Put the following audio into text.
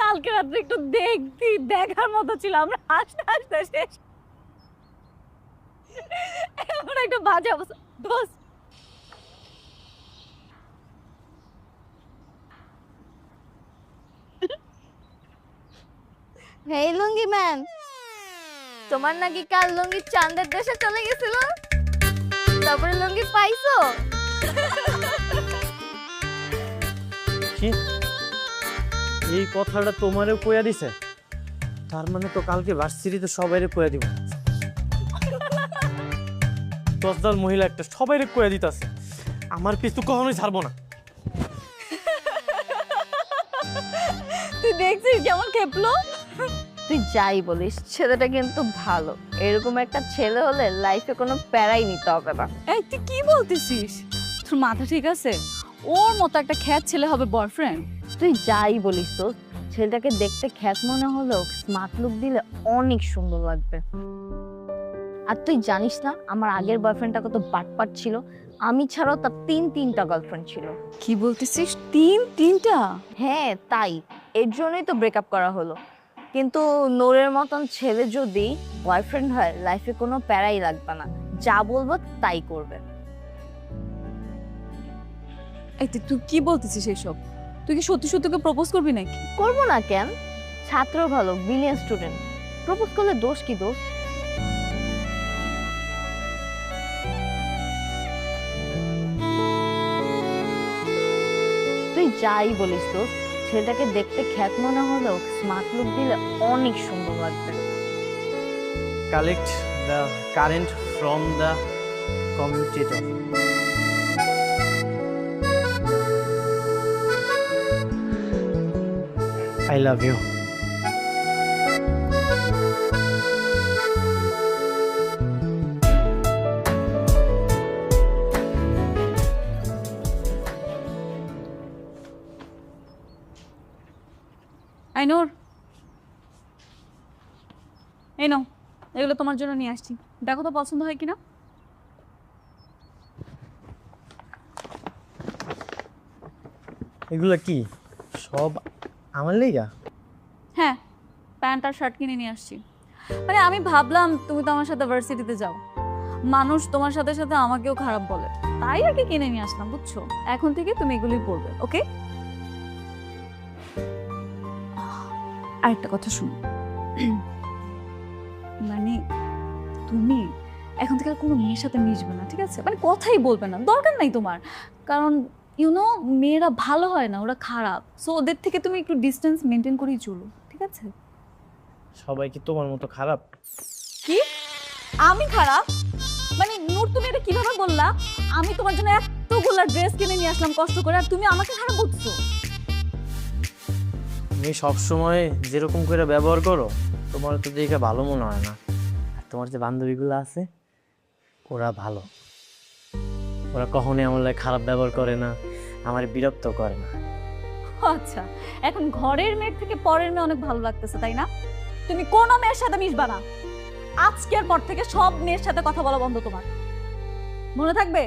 কালকে রাত্রে একটু দেখার মতো ছিল, আমরা হাসতে হাসতে শেষ। এমন একটা বাজে অবস্থা দোস্ত। হেই লুঙ্গি ম্যান, তোমার নাকি কাল লুঙ্গি চাঁদের দেশে চলে গেছিল, তারপরে লুঙ্গি পাইছো? কি এই কথাটা তোমারে কইয়া দিছে? তার মানে তো কালকে ভার্সিটিতে সবাইরে কইয়া দিব। 10 দল মহিলা একটা সবাইরে কইয়া দিতাছে। আমার পিছু কখনোই ছাড়বো না। তুই দেখছিস কেমন খেপলো? তুই যাই বলিস, ছেলেটা কিন্তু ভালো। এরকম একটা ছেলে হলে লাইফে কোনো প্যারাই নিতে হবে না। এই তুই কি বলতেছিস? তোর মাথা ঠিক আছে? ওর মতো একটা খ্যাত ছেলে হবে বয়ফ্রেন্ড? তুই যাই বলিস তো, ছেলেটাকে দেখতে খ্যাত মনে হলেও স্মার্ট লুক দিলে অনেক সুন্দর লাগবে। আর তুই জানিস না আমার আগের বয়ফ্রেন্ডটা কত বাটপাট ছিল? আমি ছাড়াও তার তিনটা গার্লফ্রেন্ড ছিল। কি বলতেছিস? তিনটা? হ্যাঁ তাই, এর জন্যই তো ব্রেকআপ করা হলো। কিন্তু নূরের মতন ছেলে যদি বয়ফ্রেন্ড হয়, লাইফে কোনো প্যারাই লাগবে না, যা বলবো তাই করবে। এই তুই কি বলতেছিস এসব? তুই কি সত্যি সত্যি প্রপোজ করবি নাকি? করবো না কেন? ছাত্র ভালো, ব্রিলিয়ান্ট স্টুডেন্ট, প্রপোজ করলে দোষ কি দোষ? তুই যাই বলিস তো, ছেলেটাকে দেখতে খ্যাত মনে হলেও স্মার্ট লুক দিলে অনেক সুন্দর লাগবে। Collect the current from the commutator. I love you. আইনোর, এই নাও, এগুলো তোমার জন্য নিয়ে আসছি। দেখো তো পছন্দ হয় কিনা। এগুলা কি সব আমার লেগা? হ্যাঁ, প্যান্ট আর শার্ট কিনে নিয়ে আসছি। মানে আমি ভাবলাম তুমি তো আমার সাথে ভার্সিটিতে যাও, মানুষ তোমার সাথে সাথে আমাকেও খারাপ বলে, তাই আর কি কিনে নিয়ে আসলাম, বুঝছো? এখন থেকে তুমি এগুলোই পরবে, ওকে? আরেকটা কথা শুনো, মানে তুমি এখন থেকে আর কোনো মেয়ের সাথে মিশবে না, ঠিক আছে? মানে কথাই বলবে না, দরকার নাই তোমার। কারণ মেয়েরা ভালো হয় না, ওরা খারাপ। সো ওদের থেকে তুমি একটু ডিস্টেন্স মেনটেন করেই চলো, ঠিক আছে? সবাই কি তোমার মতো খারাপ? কি? আমি খারাপ? মানে নূর, তুমি এটা কিভাবে বললা? আমি তোমার জন্য এতগুলা ড্রেস কিনে নিয়ে আসলাম কষ্ট করে, আর তুমি আমাকে খারাপ বলছো? তুমি সবসময় যেরকম করে ব্যবহার করো, তোমার তো দেখে ভালো মনে হয় না। আর তোমার যে বান্ধবীগুলো আছে, ওরা ভালো। ওরা কখনোই আমার লাগে খারাপ ব্যবহার করে না, আমার বিরক্ত করে না। আচ্ছা, এখন ঘরের মেয়ের থেকে পরের মেয়ে অনেক ভালো লাগতেছে, তাই না? তুমি কোনো মেয়ের সাথে মিশবা না। আজকের পর থেকে সব মেয়ের সাথে কথা বলা বন্ধ তোমার, মনে থাকবে?